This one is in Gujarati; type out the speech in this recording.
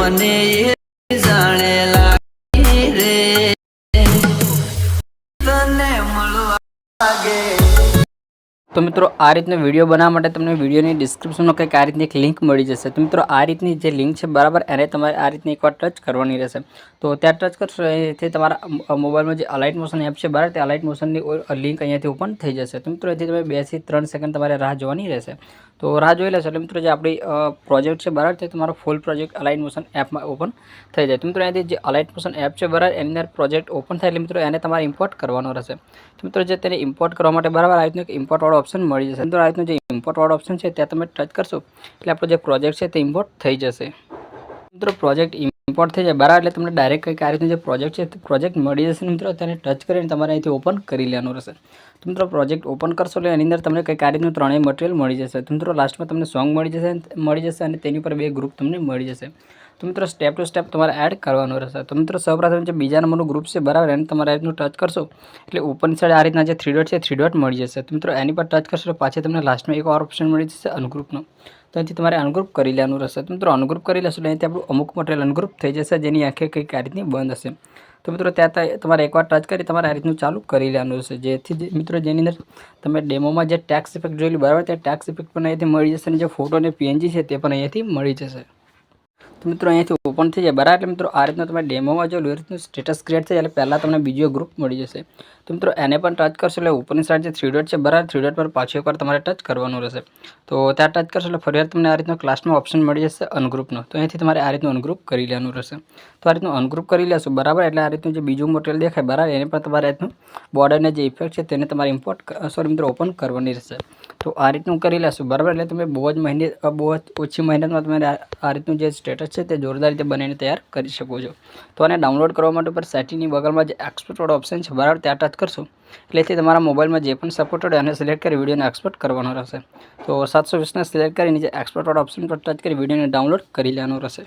મને એ જાણે લાગી રે તને મળવા લાગે। तो मित्रों आ रीतना वीडियो बनावा माटे तमने वीडियोनी डिस्क्रिप्शनमां कंईक आ रीतनी एक लिंक मळी जशे। तो मित्रों आ रीतनी जे लिंक छे बराबर एने तमारे आ रीतनी एकवार टच करवानी रहेशे। तो त्यां टच करशो एथी तमारा मोबाइलमां जे अलाइट मोशन एप छे बराबर ते अलाइट मोशननी लिंक अहींयाथी ओपन थई जशे। तो मित्रों एथी तमे 2 થી 3 सेकंड तमारे राह जोवानी रहेशे। तो राह जोई लेशो એટલે मित्रों जे आपणी प्रोजेक्ट छे बराबर ते तमारो फूल प्रोजेक्ट अलाइट मोशन एपमां ओपन थई जाय। तो मित्रों एथी जे अलाइट मोशन एप छे बराबर एनी अंदर प्रोजेक्ट ओपन थाय એટલે मित्रों एने तमारे इम्पोर्ट करवानो रहेशे। तो मित्रों जे तेने इम्पोर्ट करवा माटे बराबर आ रीतनो एक इम्पोर्ट वाळो ऑप्शन मळी जशे। तो आ रीतनो जे इम्पोर्ट वाळो ऑप्शन छे त्यां तमे टच करशो એટલે आपणो जे प्रोजेक्ट छे ते इम्पोर्ट थई जशे। मित्रों प्रोजेक्ट इम्पोर्ट थई जाय बराबर એટલે तमने डायरेक्ट कंईक आ रीतनो जे प्रोजेक्ट छे ते प्रोजेक्ट मळी जशे। मित्रों तेने टच करीने तमारे અહીંથી ओपन करी लेवानुं रहेशे। तो मित्रों प्रोजेक्ट ओपन करशो એટલે એની અંદર તમને કંઈક આ રીતનું ત્રણેય મટીરિયલ મળી જશે। તો મિત્રો લાસ્ટમાં તમને સોંગ મળી જશે અને તેની પર 2 ગ્રુપ તમને મળી જશે। तो मित्रों स्टेप टू स्टेप તમારે એડ કરવાનું રહેશે। તો મિત્રો સૌપ્રથમ જે બીજા નંબરનું ગ્રુપ છે બરાબર એને તમારે આ રીતનું ટચ કરશો એટલે ઉપરની સાઈડ આ રીતના જે 3 ડોટ છે 3 ડોટ મળી જશે। તો મિત્રો એની પર ટચ કરશો એટલે પાછી તમને લાસ્ટમાં એક ઓર ઓપ્શન મળી જશે અનગ્રુપનો। તો અહીંથી તમારે અનગ્રુપ કરી લેવાનું રહેશે। તો મિત્રો અનગ્રુપ કરી લેશો એટલે અહીંથી આપણું અમુક મટીરિયલ અનગ્રુપ થઈ જશે જેની આંખે કંઈક આ રીતની બંધ હશે। તો મિત્રો ત્યાં તમારે એકવાર ટચ કરી તમારે આ રીતનું ચાલુ કરી લેવાનું રહેશે। જેથી મિત્રો જેની અંદર તમે ડેમોમાં જે ટેક્સ ઇફેક્ટ જોયેલી બરાબર તે ટેક્સ ઇફેક્ટ પણ અહીંયાથી મળી જશે અને જે ફોટો અને પીએનજી છે તે પણ અહીંયાથી મળી જશે। तो मित्रों અહીંયાથી ओपन થઈ જાય બરાબર એટલે મિત્રો આ રીતનું તમે ડેમોમાં જો એ રીતનું સ્ટેટસ ક્રિએટ થાય એટલે પહેલાં તમને બીજો ગ્રુપ મળી જશે। તો મિત્રો એને પણ ટચ કરશો એટલે ઉપરની સાઈડ જે 3 ડોટ છે બરાબર 3 ડોટ પર પાછું એકવાર તમારે ટચ કરવાનું રહેશે। તો ત્યાં ટચ કરશો એટલે ફરીવાર તમને આ રીતનો ક્લાસમાં ઓપ્શન મળી જશે અનગ્રુપનો। તો અહીંથી તમારે આ રીતનું અનગ્રુપ કરી લેવાનું રહેશે। તો આ રીતનું અનગ્રુપ કરી લેશો બરાબર એટલે આ રીતનું જે બીજું મટીરિયલ દેખાય બરાબર એને પણ તમારે આ રીતનું બોર્ડરને જે ઇફેક્ટ છે તેને તમારે મિત્રો ઓપન કરવાની રહેશે। તો આ રીતનું કરી લેશો બરાબર એટલે તમે બહુ જ ઓછી મહેનતમાં તમે આ રીતનું જે સ્ટેટસ છે તે જોરદાર રીતે બનાવીને તૈયાર કરી શકો છો। તો આને ડાઉનલોડ કરવા માટે ઉપર સેટિંગની બગલમાં જે એક્સપોર્ટ વાળો ઓપ્શન છે બરાબર ત્યાં ટચ કરશો એટલેથી તમારા મોબાઈલમાં જે પણ સપોર્ટેડ હોય એને સિલેક્ટ કરી વિડીયોને એક્સપોર્ટ કરવાનો રહેશે। તો 720ને સિલેક્ટ કરી નીચે એક્સપોર્ટ વાળો ઓપ્શન પર ટચ કરી વિડીયોને ડાઉનલોડ કરી લેવાનો રહેશે।